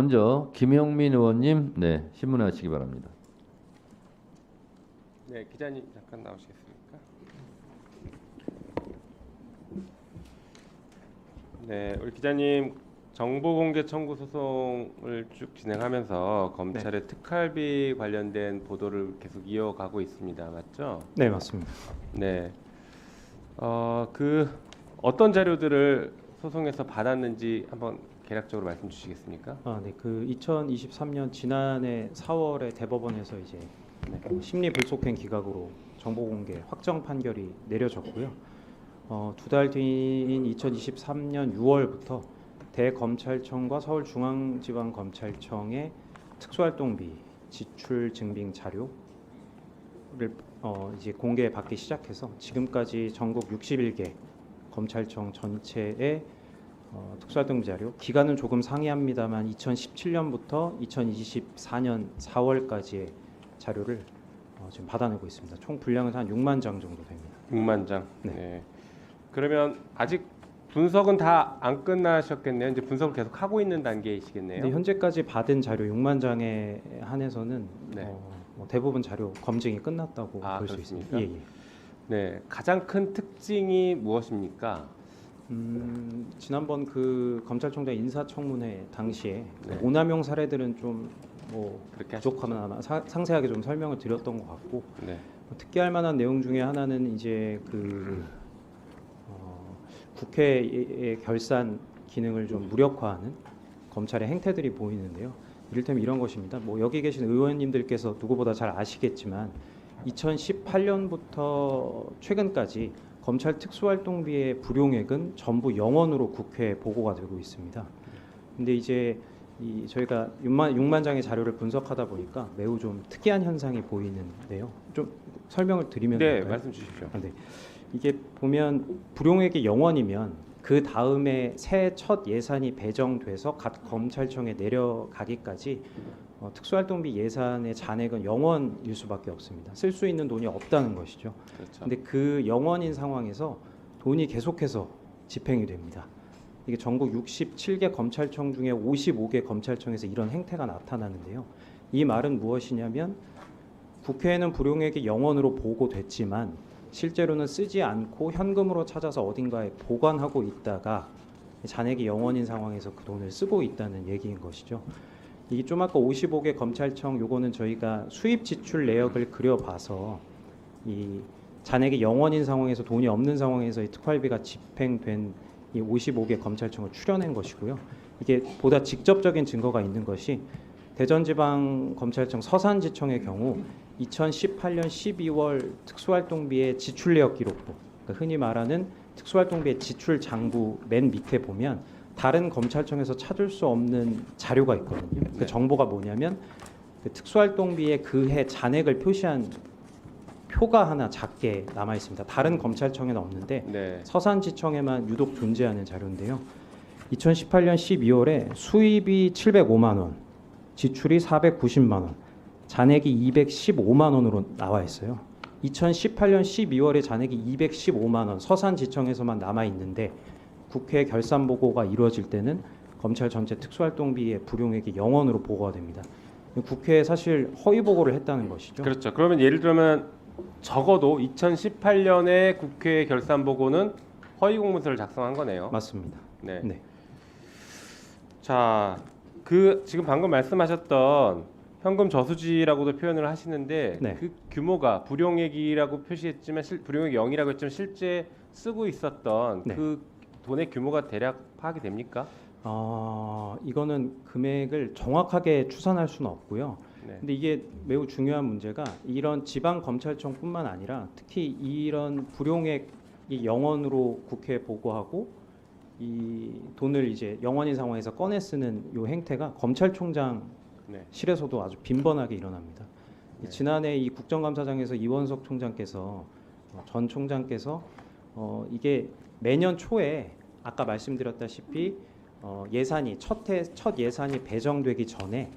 먼저 김영민 의원님, 네, 신문하시기 바랍니다. 네, 기자님 잠깐 나오시겠습니까? 네, 우리 기자님 정보공개 청구 소송을 쭉 진행하면서 검찰의 특활비 관련된 보도를 계속 이어가고 있습니다. 맞죠? 네, 맞습니다. 네, 그 어떤 자료들을 소송에서 받았는지 한번 개략적으로 말씀 주시겠습니까? 네, 그 2023년 지난해 4월에 대법원에서 이제 심리 불속행 기각으로 정보 공개 확정 판결이 내려졌고요. 두 달 뒤인 2023년 6월부터 대검찰청과 서울중앙지방검찰청의 특수활동비 지출 증빙 자료를 이제 공개받기 시작해서 지금까지 전국 61개 검찰청 전체의 특수활동비 자료 기간은 조금 상이합니다만 2017년부터 2024년 4월까지의 자료를 지금 받아내고 있습니다. 총 분량은 한 6만 장 정도 됩니다. 6만 장. 네. 네. 그러면 아직 분석은 다 안 끝나셨겠네요. 이제 분석을 계속 하고 있는 단계이시겠네요. 네, 현재까지 받은 자료 6만 장에 한해서는 네. 대부분 자료 검증이 끝났다고 볼 수 그렇습니까? 있습니다. 예, 예. 네, 가장 큰 특징이 무엇입니까? 지난번 그 검찰총장 인사청문회 당시에 네. 오남용 사례들은 좀 뭐 그렇게 부족하면 아마 상세하게 좀 설명을 드렸던 것 같고 네. 특기할 만한 내용 중에 하나는 이제 국회의 결산 기능을 좀 무력화하는 검찰의 행태들이 보이는데요. 이를테면 이런 것입니다. 뭐 여기 계신 의원님들께서 누구보다 잘 아시겠지만 2018년부터 최근까지 검찰 특수활동비의 불용액은 전부 영원으로 국회에 보고가 되고 있습니다. 근데 이제 저희가 6만 장의 자료를 분석하다 보니까 매우 좀 특이한 현상이 보이는데요. 좀 설명을 드리면 네, 될까요? 말씀 주십시오. 네. 이게 보면 불용액이 0원이면 그 다음에 새 첫 예산이 배정돼서 각 검찰청에 내려가기까지 특수활동비 예산의 잔액은 0원일 수밖에 없습니다. 쓸 수 있는 돈이 없다는 것이죠. 그렇죠. 근데 그 0원인 상황에서 돈이 계속해서 집행이 됩니다. 이게 전국 67개 검찰청 중에 55개 검찰청에서 이런 행태가 나타나는데요. 이 말은 무엇이냐면 국회에는 불용액이 0원으로 보고됐지만 실제로는 쓰지 않고 현금으로 찾아서 어딘가에 보관하고 있다가 잔액이 0원인 상황에서 그 돈을 쓰고 있다는 얘기인 것이죠. 이게 좀 아까 55개 검찰청 요거는 저희가 수입 지출 내역을 그려봐서 이 잔액이 0원인 상황에서 돈이 없는 상황에서 이 특활비가 집행된 이 55개 검찰청을 추려낸 것이고요. 이게 보다 직접적인 증거가 있는 것이 대전지방검찰청 서산지청의 경우 2018년 12월 특수활동비의 지출 내역 기록부, 그러니까 흔히 말하는 특수활동비의 지출 장부 맨 밑에 보면 다른 검찰청에서 찾을 수 없는 자료가 있거든요. 그 정보가 뭐냐면 그 특수활동비의 그해 잔액을 표시한 표가 하나 작게 남아 있습니다. 다른 검찰청에는 없는데 네. 서산지청에만 유독 존재하는 자료인데요. 2018년 12월에 수입이 705만 원, 지출이 490만 원, 잔액이 215만 원으로 나와 있어요. 2018년 12월에 잔액이 215만 원 서산지청에서만 남아 있는데 국회 결산 보고가 이루어질 때는 검찰 전체 특수활동비의 불용액이 0원으로 보고가 됩니다. 국회에 사실 허위 보고를 했다는 것이죠. 그렇죠. 그러면 예를 들면 적어도 2018년에 국회 결산 보고는 허위 공문서를 작성한 거네요. 맞습니다. 네. 네. 자, 그 지금 방금 말씀하셨던 현금 저수지라고도 표현을 하시는데 네. 그 규모가 불용액이라고 표시했지만 불용액 0이라고 했지만 실제 쓰고 있었던 네. 그 돈의 규모가 대략 파악이 됩니까? 이거는 금액을 정확하게 추산할 수는 없고요. 네. 근데 이게 매우 중요한 문제가 이런 지방 검찰청뿐만 아니라 특히 이런 불용액이 0원으로 국회에 보고하고 이 돈을 이제 0원인 상황에서 꺼내 쓰는 요 행태가 검찰총장 네. 실에서도 아주 빈번하게 일어납니다. 네. 지난해 이 국정감사장에서 이원석 총장께서 전 총장께서 이게 매년 초에 아까 말씀드렸다시피 예산이 첫 예산이 배정되기 전에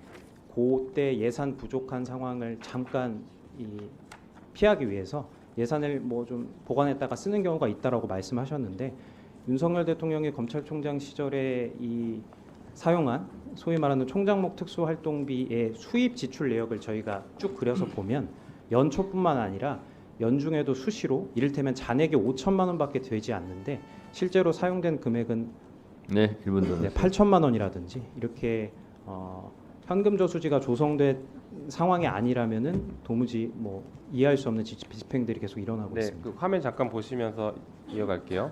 그때 예산 부족한 상황을 잠깐 피하기 위해서 예산을 뭐 좀 보관했다가 쓰는 경우가 있다라고 말씀하셨는데 윤석열 대통령이 검찰총장 시절에 이 사용한 소위 말하는 총장목 특수활동비의 수입 지출 내역을 저희가 쭉 그려서 보면 연초뿐만 아니라 연중에도 수시로 이를테면 잔액이 5천만 원밖에 되지 않는데 실제로 사용된 금액은 네, 1분 더. 8천만 원이라든지 이렇게 현금 저수지가 조성된 상황이 아니라면은 도무지 뭐 이해할 수 없는 집행들이 계속 일어나고 네, 있습니다. 그 화면 잠깐 보시면서 이어갈게요.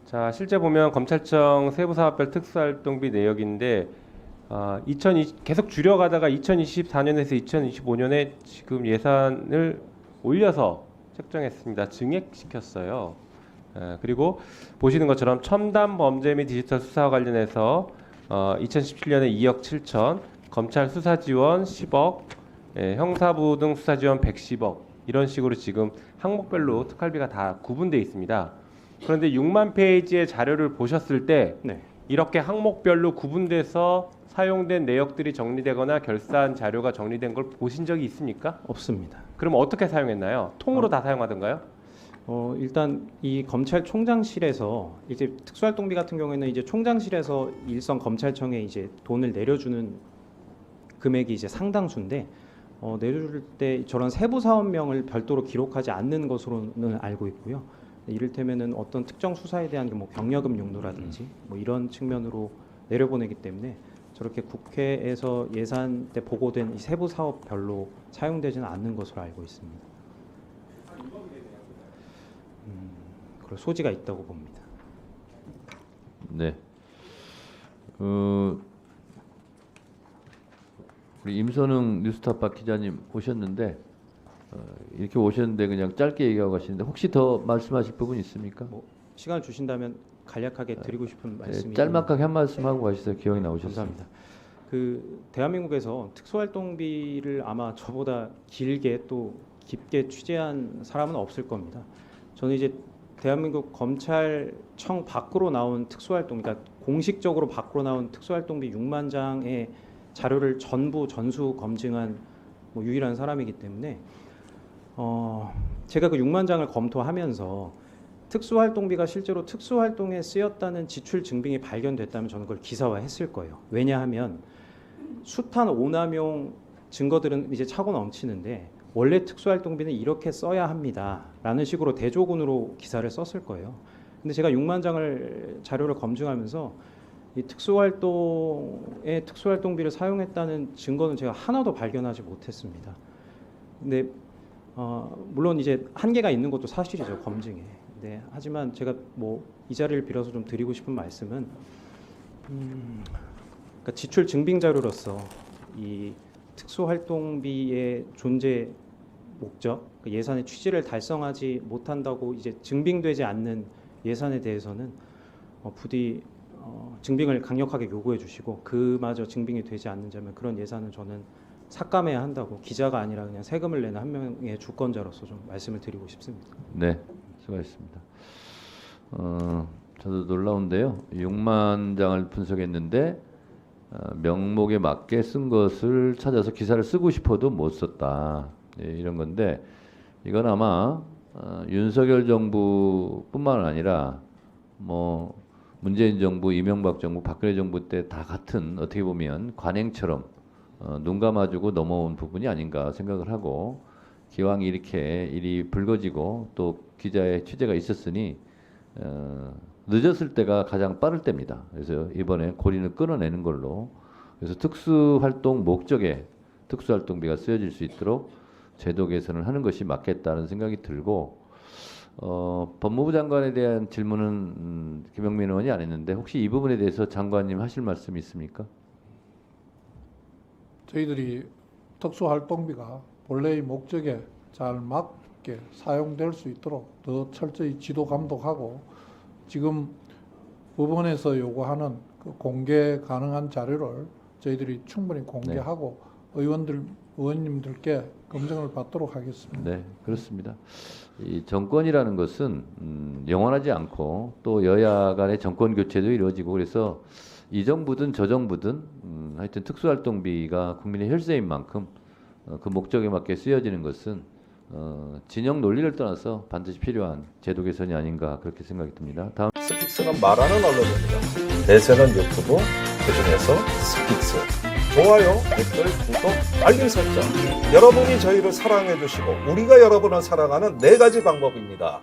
자, 실제 보면 검찰청 세부사업별 특수활동비 내역인데 계속 줄여가다가 2024년에서 2025년에 지금 예산을 올려서 책정했습니다. 증액시켰어요. 그리고 보시는 것처럼 첨단 범죄 및 디지털 수사와 관련해서 2017년에 2억 7천, 검찰 수사 지원 10억, 형사부 등 수사 지원 110억 이런 식으로 지금 항목별로 특활비가 다 구분되어 있습니다. 그런데 6만 페이지의 자료를 보셨을 때 네. 이렇게 항목별로 구분돼서 사용된 내역들이 정리되거나 결산 자료가 정리된 걸 보신 적이 있습니까? 없습니다. 그럼 어떻게 사용했나요? 통으로 다 사용하던가요? 일단 이 검찰총장실에서 이제 특수활동비 같은 경우에는 이제 총장실에서 일선 검찰청에 이제 돈을 내려주는 금액이 이제 상당수인데 내려줄 때 저런 세부 사업명을 별도로 기록하지 않는 것으로는 알고 있고요. 이를테면은 어떤 특정 수사에 대한 뭐 경력금 용도라든지 뭐 이런 측면으로 내려보내기 때문에 저렇게 국회에서 예산 때 보고된 이 세부 사업별로 사용되지는 않는 것으로 알고 있습니다. 그럴 소지가 있다고 봅니다. 네. 우리 임선웅 뉴스타파 기자님 오셨는데 이렇게 오셨는데 그냥 짧게 얘기하고 가시는데 혹시 더 말씀하실 부분 있습니까? 시간을 주신다면 간략하게 드리고 싶은 말씀이 짤막하게 한 말씀 하고 가시죠. 기억이 나오셨습니다. 감사합니다. 그 대한민국에서 특수활동비를 아마 저보다 길게 또 깊게 취재한 사람은 없을 겁니다. 저는 이제 대한민국 검찰청 밖으로 나온 특수활동, 그러니까 공식적으로 밖으로 나온 특수활동비 6만 장의 자료를 전부 전수 검증한 뭐 유일한 사람이기 때문에 제가 그 6만 장을 검토하면서 특수활동비가 실제로 특수활동에 쓰였다는 지출 증빙이 발견됐다면 저는 그걸 기사화했을 거예요. 왜냐하면 숱한 오남용 증거들은 이제 차고 넘치는데 원래 특수활동비는 이렇게 써야 합니다라는 식으로 대조군으로 기사를 썼을 거예요. 근데 제가 6만 장을 자료를 검증하면서 이 특수활동비를 사용했다는 증거는 제가 하나도 발견하지 못했습니다. 근데 물론 이제 한계가 있는 것도 사실이죠, 검증에. 네, 하지만 제가 뭐 이 자리를 빌어서 좀 드리고 싶은 말씀은 그러니까 지출 증빙 자료로서 이 특수활동비의 존재 목적, 그 예산의 취지를 달성하지 못한다고 이제 증빙되지 않는 예산에 대해서는 부디 증빙을 강력하게 요구해 주시고 그마저 증빙이 되지 않는다면 그런 예산은 저는 삭감해야 한다고 기자가 아니라 그냥 세금을 내는 한 명의 주권자로서 좀 말씀을 드리고 싶습니다. 네, 수고하셨습니다. 저도 놀라운데요. 6만 장을 분석했는데 명목에 맞게 쓴 것을 찾아서 기사를 쓰고 싶어도 못 썼다. 네, 이런 건데 이건 아마 윤석열 정부뿐만 아니라 뭐 문재인 정부, 이명박 정부, 박근혜 정부 때 다 같은 어떻게 보면 관행처럼 눈 감아주고 넘어온 부분이 아닌가 생각을 하고 기왕 이렇게 일이 불거지고 또 기자의 취재가 있었으니 늦었을 때가 가장 빠를 때입니다. 그래서 이번에 고리를 끊어내는 걸로 그래서 특수활동 목적에 특수활동비가 쓰여질 수 있도록 제도 개선을 하는 것이 맞겠다는 생각이 들고 법무부 장관에 대한 질문은 김영민 의원이 안 했는데 혹시 이 부분에 대해서 장관님 하실 말씀 있습니까? 저희들이 특수활동비가 본래의 목적에 잘 맞게 사용될 수 있도록 더 철저히 지도 감독하고 지금 법원에서 요구하는 그 공개 가능한 자료를 저희들이 충분히 공개하고 의원님들께 검증을 받도록 하겠습니다. 네, 그렇습니다. 이 정권이라는 것은 영원하지 않고 또 여야 간의 정권 교체도 이루어지고 그래서 이 정부든 저 정부든 하여튼 특수활동비가 국민의 혈세인 만큼 그 목적에 맞게 쓰여지는 것은 진영 논리를 떠나서 반드시 필요한 제도 개선이 아닌가 그렇게 생각이 듭니다. 다음 스픽스는 말하는 언론입니다. 대세는 유튜브, 그중에서 스픽스. 좋아요, 댓글, 구독, 알림 설정. 여러분이 저희를 사랑해 주시고 우리가 여러분을 사랑하는 4가지 방법입니다.